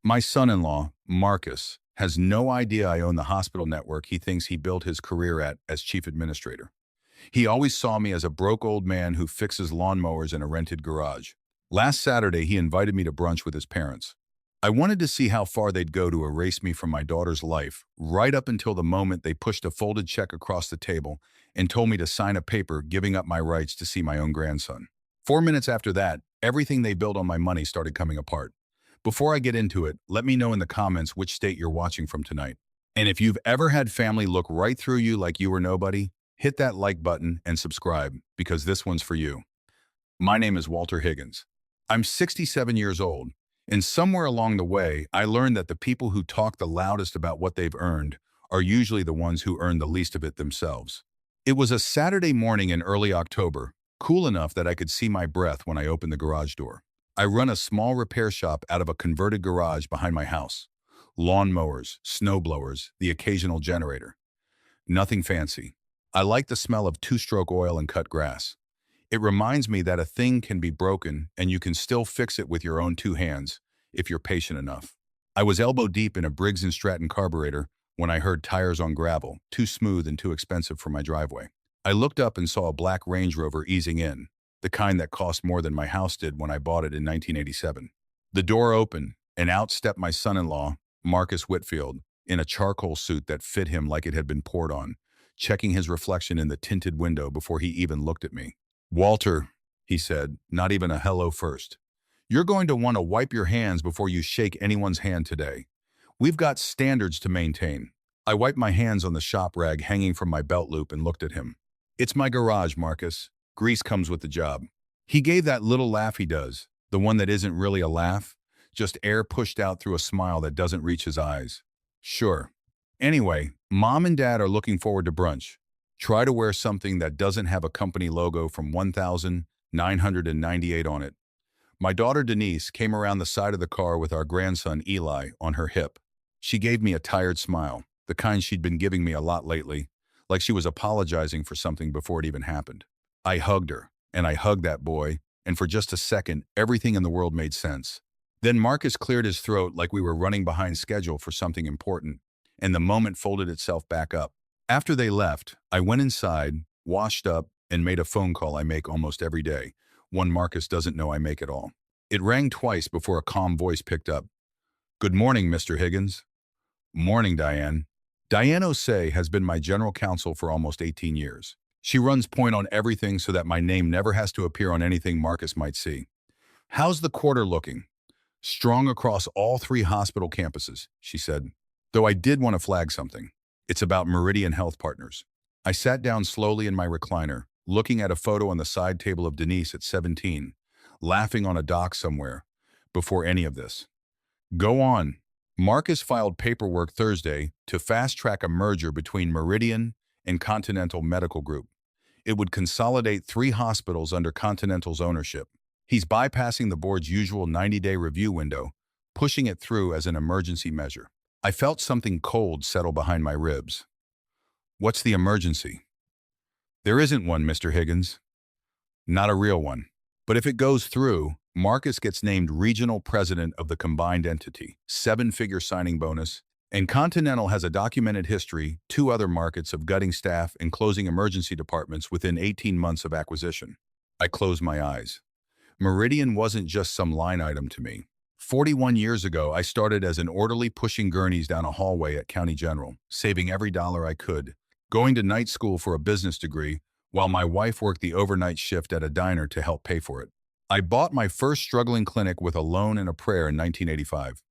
My son-in-law, Marcus, has no idea I own the hospital network he thinks he built his career at as chief administrator. He always saw me as a broke old man who fixes lawnmowers in a rented garage. Last Saturday, he invited me to brunch with his parents. I wanted to see how far they'd go to erase me from my daughter's life, right up until the moment they pushed a folded check across the table and told me to sign a paper giving up my rights to see my own grandson. 4 minutes after that, everything they built on my money started coming apart. Before I get into it, let me know in the comments which state you're watching from tonight. And if you've ever had family look right through you like you were nobody, hit that like button and subscribe, because this one's for you. My name is Walter Higgins. I'm 67 years old, and somewhere along the way, I learned that the people who talk the loudest about what they've earned are usually the ones who earn the least of it themselves. It was a Saturday morning in early October, cool enough that I could see my breath when I opened the garage door. I run a small repair shop out of a converted garage behind my house. Lawn mowers, snow blowers, the occasional generator. Nothing fancy. I like the smell of two-stroke oil and cut grass. It reminds me that a thing can be broken and you can still fix it with your own two hands, if you're patient enough. I was elbow deep in a Briggs & Stratton carburetor when I heard tires on gravel, too smooth and too expensive for my driveway. I looked up and saw a black Range Rover easing in, the kind that cost more than my house did when I bought it in 1987. The door opened, and out stepped my son-in-law, Marcus Whitfield, in a charcoal suit that fit him like it had been poured on, checking his reflection in the tinted window before he even looked at me. "Walter," he said, not even a hello first. "You're going to want to wipe your hands before you shake anyone's hand today. We've got standards to maintain." I wiped my hands on the shop rag hanging from my belt loop and looked at him. "It's my garage, Marcus. Grease comes with the job." He gave that little laugh he does, the one that isn't really a laugh, just air pushed out through a smile that doesn't reach his eyes. "Sure. Anyway, Mom and Dad are looking forward to brunch. Try to wear something that doesn't have a company logo from 1998 on it." My daughter Denise came around the side of the car with our grandson Eli on her hip. She gave me a tired smile, the kind she'd been giving me a lot lately, like she was apologizing for something before it even happened. I hugged her, and I hugged that boy, and for just a second, everything in the world made sense. Then Marcus cleared his throat like we were running behind schedule for something important, and the moment folded itself back up. After they left, I went inside, washed up, and made a phone call I make almost every day, one Marcus doesn't know I make at all. It rang twice before a calm voice picked up. "Good morning, Mr. Higgins." "Morning, Diane." Diane Osei has been my general counsel for almost 18 years. She runs point on everything so that my name never has to appear on anything Marcus might see. "How's the quarter looking?" "Strong across all 3 hospital campuses," she said. "Though I did want to flag something. It's about Meridian Health Partners." I sat down slowly in my recliner, looking at a photo on the side table of Denise at 17, laughing on a dock somewhere, before any of this. "Go on." Marcus filed paperwork Thursday to fast-track a merger between Meridian and Continental Medical Group. It would consolidate 3 hospitals under Continental's ownership. He's bypassing the board's usual 90-day review window, pushing it through as an emergency measure. I felt something cold settle behind my ribs. "What's the emergency?" "There isn't one, Mr. Higgins. Not a real one. But if it goes through, Marcus gets named regional president of the combined entity, 7-figure signing bonus, and Continental has a documented history, 2 other markets of gutting staff and closing emergency departments within 18 months of acquisition." I closed my eyes. Meridian wasn't just some line item to me. 41 years ago, I started as an orderly pushing gurneys down a hallway at County General, saving every dollar I could, going to night school for a business degree, while my wife worked the overnight shift at a diner to help pay for it. I bought my first struggling clinic with a loan and a prayer in 1985.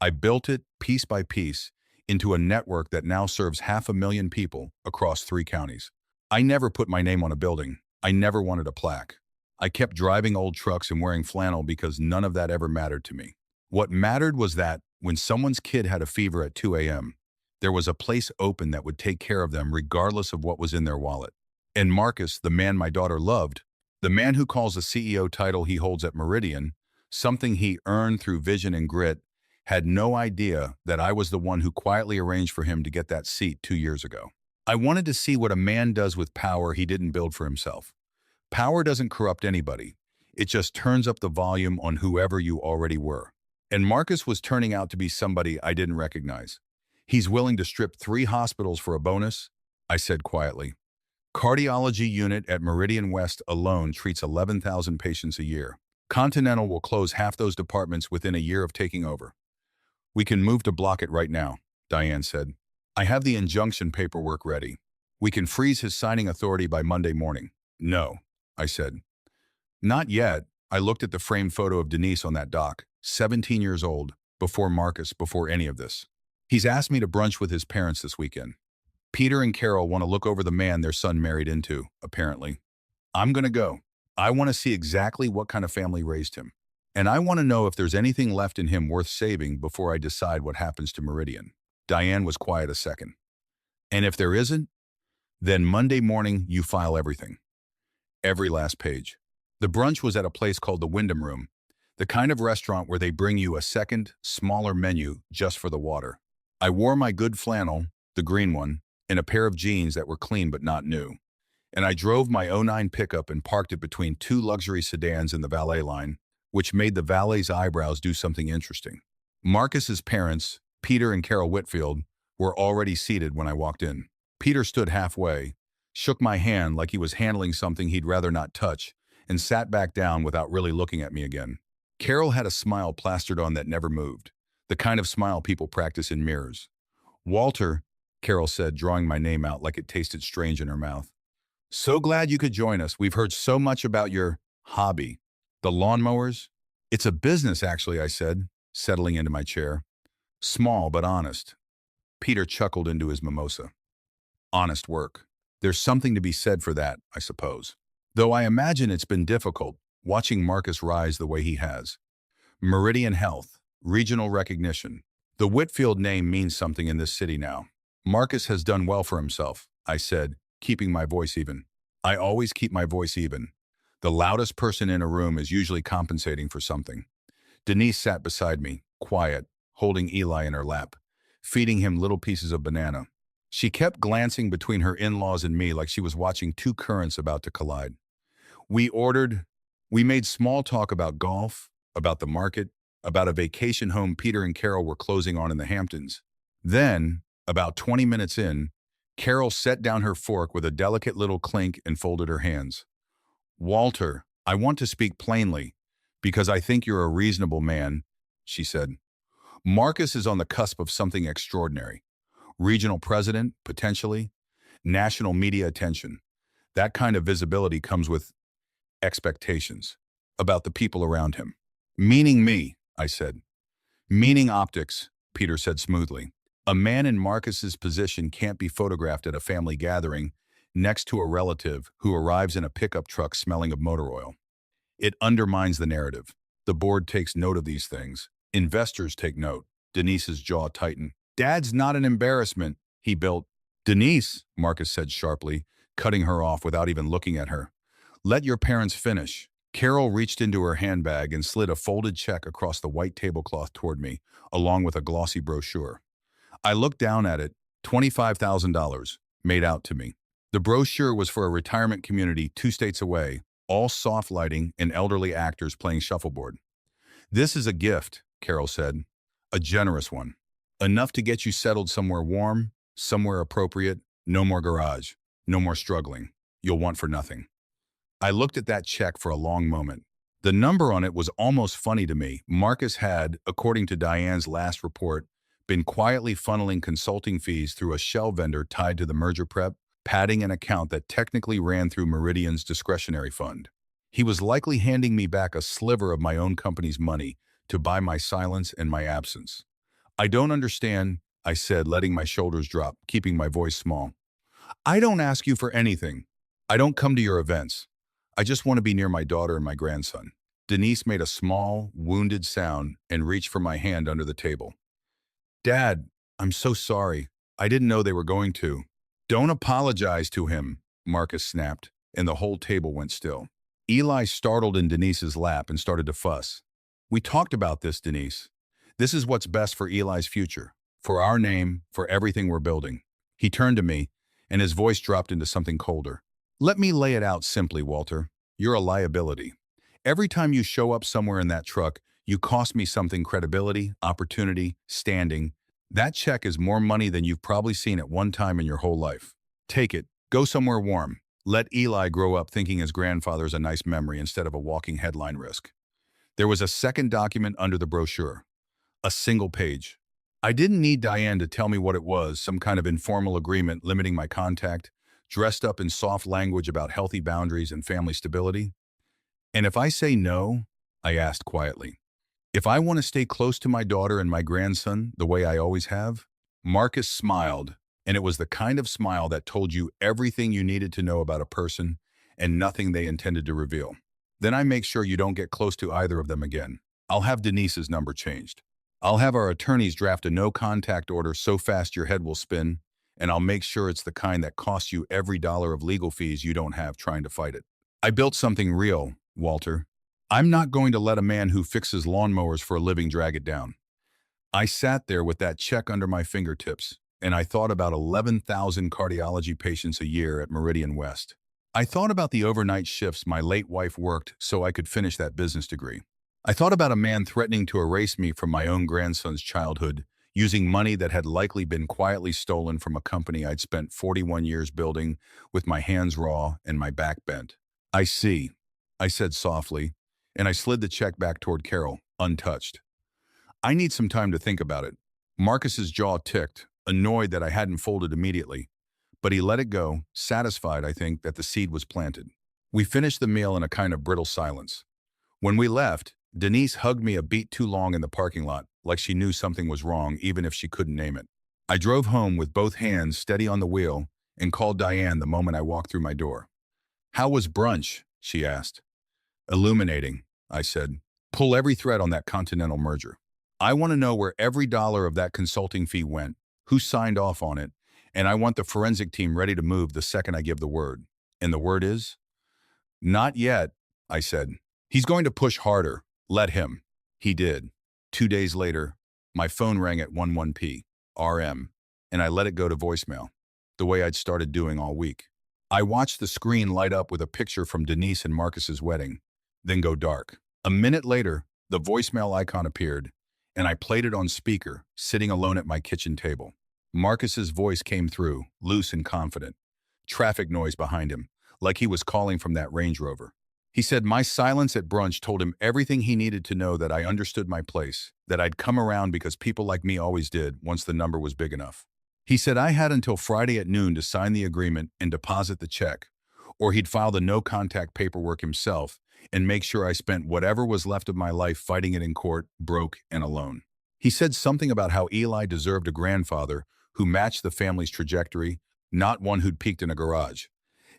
I built it, piece by piece, into a network that now serves 500,000 people across 3 counties. I never put my name on a building. I never wanted a plaque. I kept driving old trucks and wearing flannel because none of that ever mattered to me. What mattered was that, when someone's kid had a fever at 2 a.m., there was a place open that would take care of them regardless of what was in their wallet. And Marcus, the man my daughter loved, the man who calls the CEO title he holds at Meridian, something he earned through vision and grit, had no idea that I was the one who quietly arranged for him to get that seat 2 years ago. I wanted to see what a man does with power he didn't build for himself. Power doesn't corrupt anybody. It just turns up the volume on whoever you already were. And Marcus was turning out to be somebody I didn't recognize. He's willing to strip 3 hospitals for a bonus, I said quietly. Cardiology unit at Meridian West alone treats 11,000 patients a year. Continental will close half those departments within a year of taking over. We can move to block it right now, Diane said. I have the injunction paperwork ready. We can freeze his signing authority by Monday morning. No, I said. Not yet. I looked at the framed photo of Denise on that dock, 17 years old, before Marcus, before any of this. He's asked me to brunch with his parents this weekend. Peter and Carol want to look over the man their son married into, apparently. I'm going to go. I want to see exactly what kind of family raised him. And I want to know if there's anything left in him worth saving before I decide what happens to Meridian. Diane was quiet a second. And if there isn't, then Monday morning you file everything. Every last page. The brunch was at a place called the Wyndham Room, the kind of restaurant where they bring you a second, smaller menu just for the water. I wore my good flannel, the green one, and a pair of jeans that were clean but not new. And I drove my '09 pickup and parked it between 2 luxury sedans in the valet line, which made the valet's eyebrows do something interesting. Marcus's parents, Peter and Carol Whitfield, were already seated when I walked in. Peter stood halfway, shook my hand like he was handling something he'd rather not touch, and sat back down without really looking at me again. Carol had a smile plastered on that never moved, the kind of smile people practice in mirrors. Walter, Carol said, drawing my name out like it tasted strange in her mouth. So glad you could join us. We've heard so much about your hobby. The lawnmowers? It's a business, actually, I said, settling into my chair. Small but honest. Peter chuckled into his mimosa. Honest work. There's something to be said for that, I suppose. Though I imagine it's been difficult, watching Marcus rise the way he has. Meridian Health, regional recognition. The Whitfield name means something in this city now. Marcus has done well for himself, I said, keeping my voice even. I always keep my voice even. The loudest person in a room is usually compensating for something. Denise sat beside me, quiet, holding Eli in her lap, feeding him little pieces of banana. She kept glancing between her in-laws and me like she was watching 2 currents about to collide. We made small talk about golf, about the market, about a vacation home Peter and Carol were closing on in the Hamptons. Then, about 20 minutes in, Carol set down her fork with a delicate little clink and folded her hands. Walter, I want to speak plainly, because I think you're a reasonable man, she said. Marcus is on the cusp of something extraordinary. Regional president, potentially. National media attention. That kind of visibility comes with expectations about the people around him. Meaning me, I said. Meaning optics, Peter said smoothly. A man in Marcus's position can't be photographed at a family gathering next to a relative who arrives in a pickup truck smelling of motor oil. It undermines the narrative. The board takes note of these things. Investors take note. Denise's jaw tightened. Dad's not an embarrassment, he built. Denise, Marcus said sharply, cutting her off without even looking at her. Let your parents finish. Carol reached into her handbag and slid a folded check across the white tablecloth toward me, along with a glossy brochure. I looked down at it, $25,000, made out to me. The brochure was for a retirement community 2 states away, all soft lighting and elderly actors playing shuffleboard. This is a gift, Carol said. A generous one. Enough to get you settled somewhere warm, somewhere appropriate, no more garage, no more struggling. You'll want for nothing. I looked at that check for a long moment. The number on it was almost funny to me. Marcus had, according to Diane's last report, been quietly funneling consulting fees through a shell vendor tied to the merger prep, padding an account that technically ran through Meridian's discretionary fund. He was likely handing me back a sliver of my own company's money to buy my silence and my absence. I don't understand, I said, letting my shoulders drop, keeping my voice small. I don't ask you for anything. I don't come to your events. I just want to be near my daughter and my grandson. Denise made a small, wounded sound and reached for my hand under the table. Dad, I'm so sorry. I didn't know they were going to. Don't apologize to him, Marcus snapped, and the whole table went still. Eli startled in Denise's lap and started to fuss. We talked about this, Denise. This is what's best for Eli's future, for our name, for everything we're building. He turned to me, and his voice dropped into something colder. Let me lay it out simply, Walter. You're a liability. Every time you show up somewhere in that truck, You cost me something: credibility, opportunity, standing. That check is more money than you've probably seen at one time in your whole life. Take it. Go somewhere warm. Let Eli grow up thinking his grandfather is a nice memory instead of a walking headline risk. There was a second document under the brochure. A single page. I didn't need Diane to tell me what it was, some kind of informal agreement limiting my contact, dressed up in soft language about healthy boundaries and family stability. And if I say no, I asked quietly, if I want to stay close to my daughter and my grandson the way I always have? Marcus smiled, and it was the kind of smile that told you everything you needed to know about a person and nothing they intended to reveal. Then I make sure you don't get close to either of them again. I'll have Denise's number changed. I'll have our attorneys draft a no-contact order so fast your head will spin, and I'll make sure it's the kind that costs you every dollar of legal fees you don't have trying to fight it. I built something real, Walter. I'm not going to let a man who fixes lawnmowers for a living drag it down. I sat there with that check under my fingertips, and I thought about 11,000 cardiology patients a year at Meridian West. I thought about the overnight shifts my late wife worked so I could finish that business degree. I thought about a man threatening to erase me from my own grandson's childhood, using money that had likely been quietly stolen from a company I'd spent 41 years building with my hands raw and my back bent. I see, I said softly, and I slid the check back toward Carol, untouched. I need some time to think about it. Marcus's jaw ticked, annoyed that I hadn't folded immediately, but he let it go, satisfied, I think, that the seed was planted. We finished the meal in a kind of brittle silence. When we left, Denise hugged me a beat too long in the parking lot, like she knew something was wrong even if she couldn't name it. I drove home with both hands steady on the wheel and called Diane the moment I walked through my door. "How was brunch?" she asked. "Illuminating," I said. "Pull every thread on that Continental merger. I want to know where every dollar of that consulting fee went, who signed off on it, and I want the forensic team ready to move the second I give the word." "And the word is?" "Not yet," I said. "He's going to push harder. Let him." He did. 2 days later, my phone rang at 11 p.m., and I let it go to voicemail, the way I'd started doing all week. I watched the screen light up with a picture from Denise and Marcus's wedding, then go dark. A minute later, the voicemail icon appeared, and I played it on speaker, sitting alone at my kitchen table. Marcus's voice came through, loose and confident. Traffic noise behind him, like he was calling from that Range Rover. He said my silence at brunch told him everything he needed to know, that I understood my place, that I'd come around because people like me always did once the number was big enough. He said I had until Friday at noon to sign the agreement and deposit the check, or he'd file the no-contact paperwork himself and make sure I spent whatever was left of my life fighting it in court, broke and alone. He said something about how Eli deserved a grandfather who matched the family's trajectory, not one who'd peaked in a garage.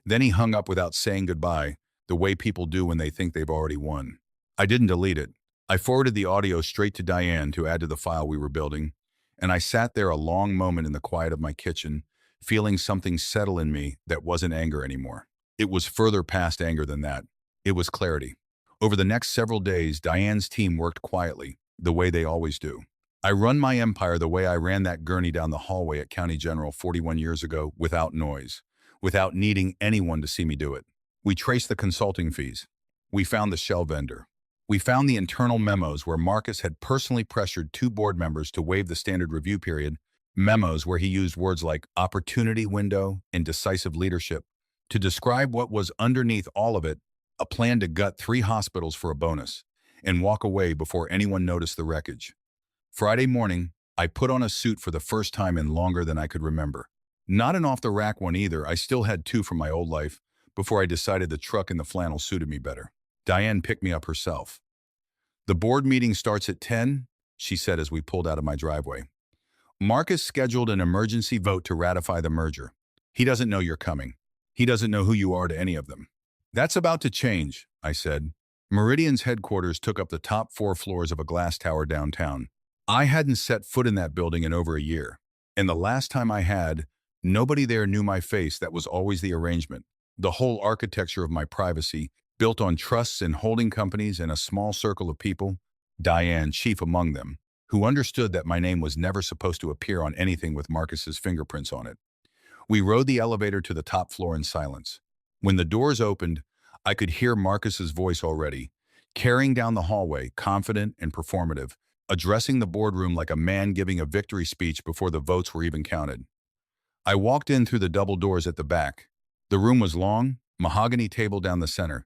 Then he hung up without saying goodbye, the way people do when they think they've already won. I didn't delete it. I forwarded the audio straight to Diane to add to the file we were building, and I sat there a long moment in the quiet of my kitchen, feeling something settle in me that wasn't anger anymore. It was further past anger than that. It was clarity. Over the next several days, Diane's team worked quietly, the way they always do. I run my empire the way I ran that gurney down the hallway at County General 41 years ago, without noise, without needing anyone to see me do it. We traced the consulting fees. We found the shell vendor. We found the internal memos where Marcus had personally pressured 2 board members to waive the standard review period, memos where he used words like opportunity window and decisive leadership to describe what was underneath all of it: a plan to gut 3 hospitals for a bonus and walk away before anyone noticed the wreckage. Friday morning, I put on a suit for the first time in longer than I could remember. Not an off-the-rack one either. I still had 2 from my old life before I decided the truck and the flannel suited me better. Diane picked me up herself. "The board meeting starts at 10, she said as we pulled out of my driveway. "Marcus scheduled an emergency vote to ratify the merger. He doesn't know you're coming. He doesn't know who you are to any of them." "That's about to change," I said. Meridian's headquarters took up the top 4 floors of a glass tower downtown. I hadn't set foot in that building in over a year, and the last time I had, nobody there knew my face. That was always the arrangement. The whole architecture of my privacy, built on trusts and holding companies and a small circle of people, Diane chief among them, who understood that my name was never supposed to appear on anything with Marcus's fingerprints on it. We rode the elevator to the top floor in silence. When the doors opened, I could hear Marcus's voice already, carrying down the hallway, confident and performative, addressing the boardroom like a man giving a victory speech before the votes were even counted. I walked in through the double doors at the back. The room was long, mahogany table down the center,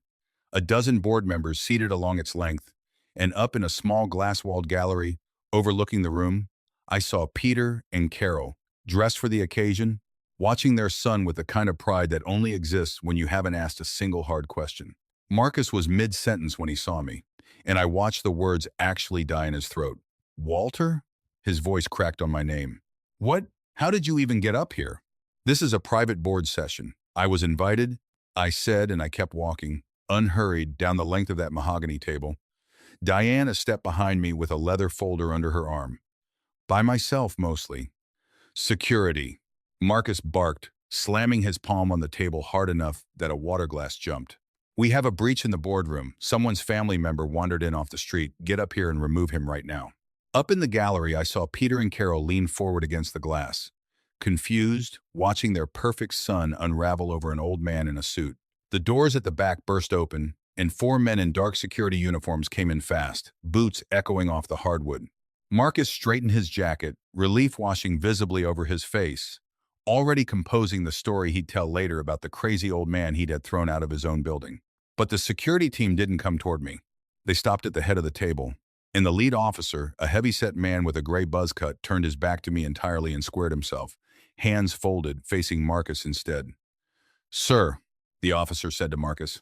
a dozen board members seated along its length, and up in a small glass-walled gallery overlooking the room, I saw Peter and Carol, dressed for the occasion, watching their son with the kind of pride that only exists when you haven't asked a single hard question. Marcus was mid-sentence when he saw me, and I watched the words actually die in his throat. "Walter?" His voice cracked on my name. "What? How did you even get up here?" "This is a private board session. I was invited," I said, and I kept walking, unhurried, down the length of that mahogany table. Diane a step behind me with a leather folder under her arm. By myself, mostly. "Security," Marcus barked, slamming his palm on the table hard enough that a water glass jumped. "We have a breach in the boardroom. Someone's family member wandered in off the street. Get up here and remove him right now." Up in the gallery, I saw Peter and Carol lean forward against the glass, confused, watching their perfect son unravel over an old man in a suit. The doors at the back burst open, and 4 men in dark security uniforms came in fast, boots echoing off the hardwood. Marcus straightened his jacket, relief washing visibly over his face, already composing the story he'd tell later about the crazy old man he'd had thrown out of his own building. But the security team didn't come toward me. They stopped at the head of the table, and the lead officer, a heavy-set man with a gray buzz cut, turned his back to me entirely and squared himself, hands folded, facing Marcus instead. "Sir," the officer said to Marcus,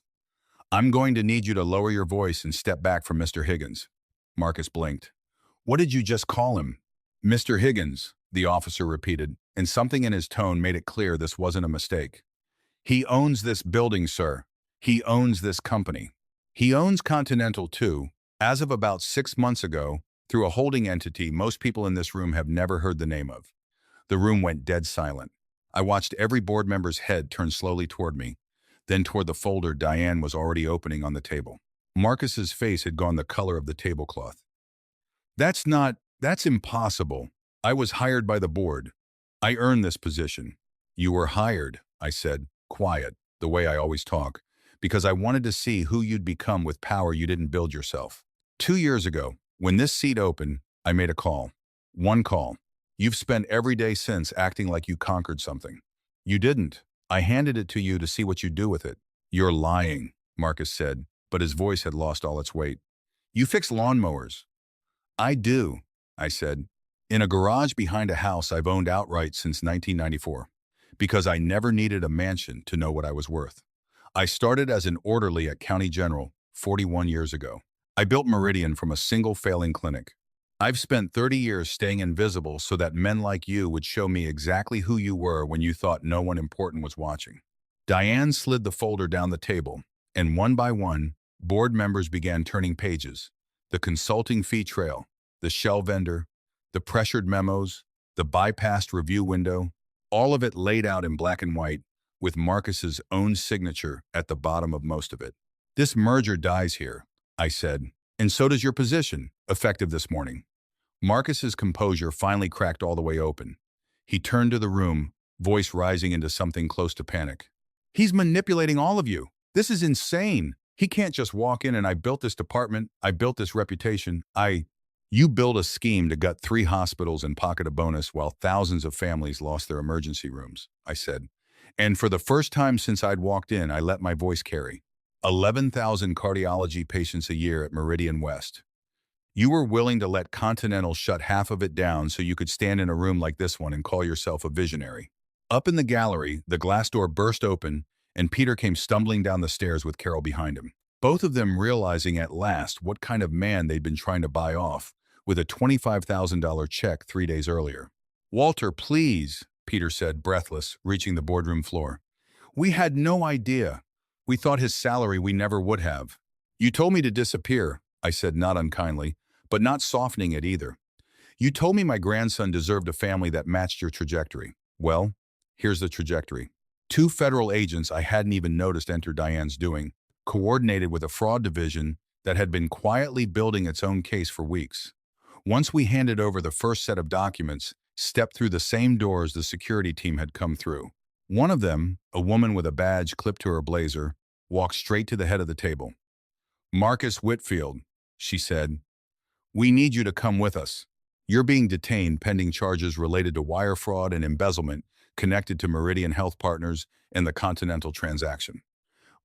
"I'm going to need you to lower your voice and step back from Mr. Higgins." Marcus blinked. "What did you just call him?" "Mr. Higgins," the officer repeated, and something in his tone made it clear this wasn't a mistake. "He owns this building, sir. He owns this company. He owns Continental too, as of about 6 months ago, through a holding entity most people in this room have never heard the name of." The room went dead silent. I watched every board member's head turn slowly toward me, then toward the folder Diane was already opening on the table. Marcus's face had gone the color of the tablecloth. That's impossible. I was hired by the board. I earned this position." "You were hired," I said, quiet, the way I always talk, "because I wanted to see who you'd become with power you didn't build yourself. 2 years ago, when this seat opened, I made a call. One call. You've spent every day since acting like you conquered something. You didn't. I handed it to you to see what you'd do with it." "You're lying," Marcus said, but his voice had lost all its weight. "You fix lawnmowers." "I do," I said. "In a garage behind a house I've owned outright since 1994, because I never needed a mansion to know what I was worth. I started as an orderly at County General 41 years ago. I built Meridian from a single failing clinic. I've spent 30 years staying invisible so that men like you would show me exactly who you were when you thought no one important was watching." Diane slid the folder down the table, and one by one, board members began turning pages. The consulting fee trail, the shell vendor, the pressured memos, the bypassed review window, all of it laid out in black and white, with Marcus's own signature at the bottom of most of it. "This merger dies here," I said, "and so does your position, effective this morning." Marcus's composure finally cracked all the way open. He turned to the room, voice rising into something close to panic. "He's manipulating all of you. This is insane. He can't just walk in and I built this department, I built this reputation. You built a scheme to gut 3 hospitals and pocket a bonus while thousands of families lost their emergency rooms," I said. "And for the first time since I'd walked in, I let my voice carry. 11,000 cardiology patients a year at Meridian West. You were willing to let Continental shut half of it down so you could stand in a room like this one and call yourself a visionary." Up in the gallery, the glass door burst open, and Peter came stumbling down the stairs with Carol behind him, both of them realizing at last what kind of man they'd been trying to buy off with a $25,000 check 3 days earlier. "Walter, please," Peter said, breathless, reaching the boardroom floor. "We had no idea. We thought his salary we never would have." "You told me to disappear," I said, not unkindly, but not softening it either. "You told me my grandson deserved a family that matched your trajectory. Well, here's the trajectory." 2 federal agents I hadn't even noticed enter Diane's doing, coordinated with a fraud division that had been quietly building its own case for weeks. Once we handed over the first set of documents, stepped through the same doors the security team had come through. One of them, a woman with a badge clipped to her blazer, walked straight to the head of the table. "Marcus Whitfield," she said, "we need you to come with us. You're being detained pending charges related to wire fraud and embezzlement connected to Meridian Health Partners and the Continental transaction."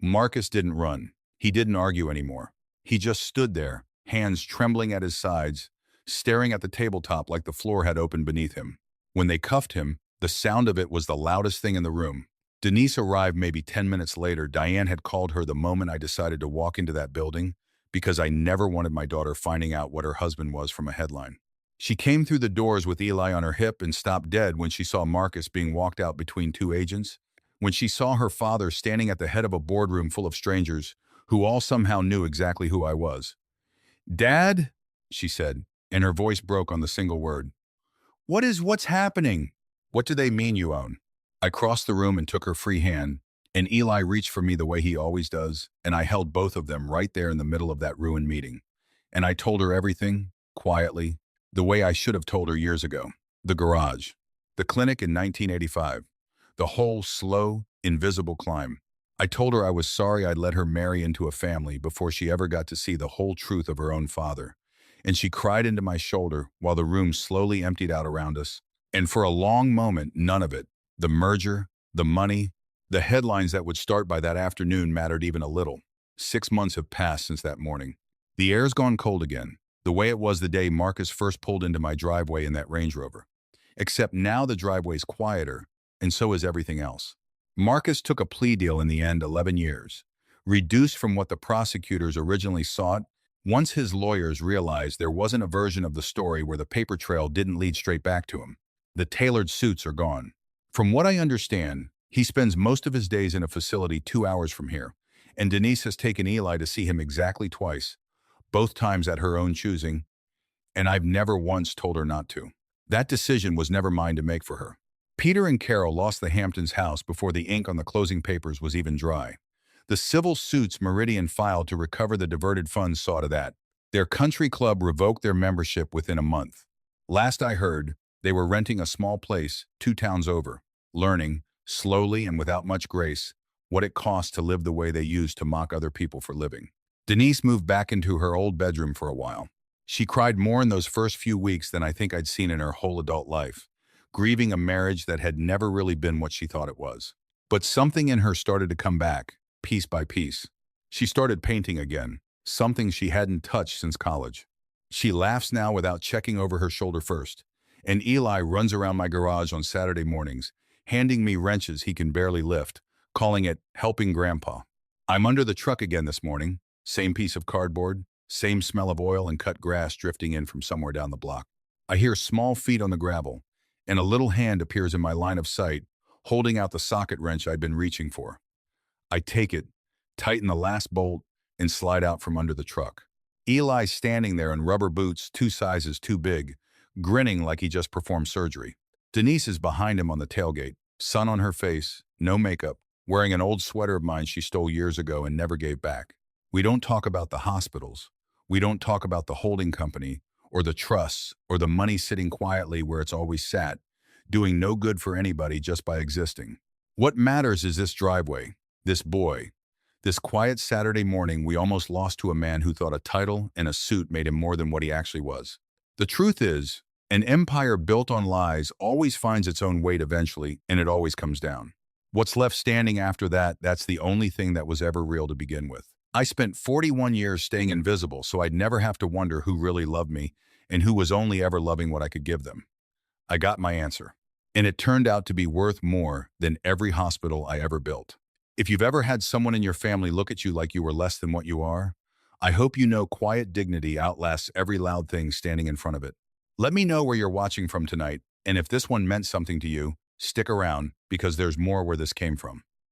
Marcus didn't run. He didn't argue anymore. He just stood there, hands trembling at his sides, staring at the tabletop like the floor had opened beneath him. When they cuffed him, the sound of it was the loudest thing in the room. Denise arrived maybe 10 minutes later. Diane had called her the moment I decided to walk into that building because I never wanted my daughter finding out what her husband was from a headline. She came through the doors with Eli on her hip and stopped dead when she saw Marcus being walked out between two agents, when she saw her father standing at the head of a boardroom full of strangers who all somehow knew exactly who I was. "Dad," she said, and her voice broke on the single word. What's happening? What do they mean you own?" I crossed the room and took her free hand, and Eli reached for me the way he always does, and I held both of them right there in the middle of that ruined meeting. And I told her everything, quietly, the way I should have told her years ago. The garage, the clinic in 1985, the whole slow, invisible climb. I told her I was sorry I'd let her marry into a family before she ever got to see the whole truth of her own father. And she cried into my shoulder while the room slowly emptied out around us. And for a long moment, none of it, the merger, the money, the headlines that would start by that afternoon mattered even a little. 6 months have passed since that morning. The air's gone cold again, the way it was the day Marcus first pulled into my driveway in that Range Rover. Except now the driveway's quieter, and so is everything else. Marcus took a plea deal in the end, 11 years, reduced from what the prosecutors originally sought once his lawyers realized there wasn't a version of the story where the paper trail didn't lead straight back to him. The tailored suits are gone. From what I understand, he spends most of his days in a facility 2 hours from here, and Denise has taken Eli to see him exactly twice, both times at her own choosing, and I've never once told her not to. That decision was never mine to make for her. Peter and Carol lost the Hamptons house before the ink on the closing papers was even dry. The civil suits Meridian filed to recover the diverted funds saw to that. Their country club revoked their membership within a month. Last I heard, they were renting a small place 2 towns over, learning, slowly and without much grace, what it cost to live the way they used to mock other people for living. Denise moved back into her old bedroom for a while. She cried more in those first few weeks than I think I'd seen in her whole adult life, grieving a marriage that had never really been what she thought it was. But something in her started to come back, piece by piece. She started painting again, something she hadn't touched since college. She laughs now without checking over her shoulder first, and Eli runs around my garage on Saturday mornings, handing me wrenches he can barely lift, calling it helping Grandpa. I'm under the truck again this morning, same piece of cardboard, same smell of oil and cut grass drifting in from somewhere down the block. I hear small feet on the gravel, and a little hand appears in my line of sight, holding out the socket wrench I'd been reaching for. I take it, tighten the last bolt, and slide out from under the truck. Eli's standing there in rubber boots 2 sizes too big, grinning like he just performed surgery. Denise is behind him on the tailgate, sun on her face, no makeup, wearing an old sweater of mine she stole years ago and never gave back. We don't talk about the hospitals. We don't talk about the holding company, or the trusts, or the money sitting quietly where it's always sat, doing no good for anybody just by existing. What matters is this driveway, this boy, this quiet Saturday morning we almost lost to a man who thought a title and a suit made him more than what he actually was. The truth is, an empire built on lies always finds its own weight eventually, and it always comes down. What's left standing after that, that's the only thing that was ever real to begin with. I spent 41 years staying invisible so I'd never have to wonder who really loved me and who was only ever loving what I could give them. I got my answer, and it turned out to be worth more than every hospital I ever built. If you've ever had someone in your family look at you like you were less than what you are, I hope you know quiet dignity outlasts every loud thing standing in front of it. Let me know where you're watching from tonight, and if this one meant something to you, stick around because there's more where this came from.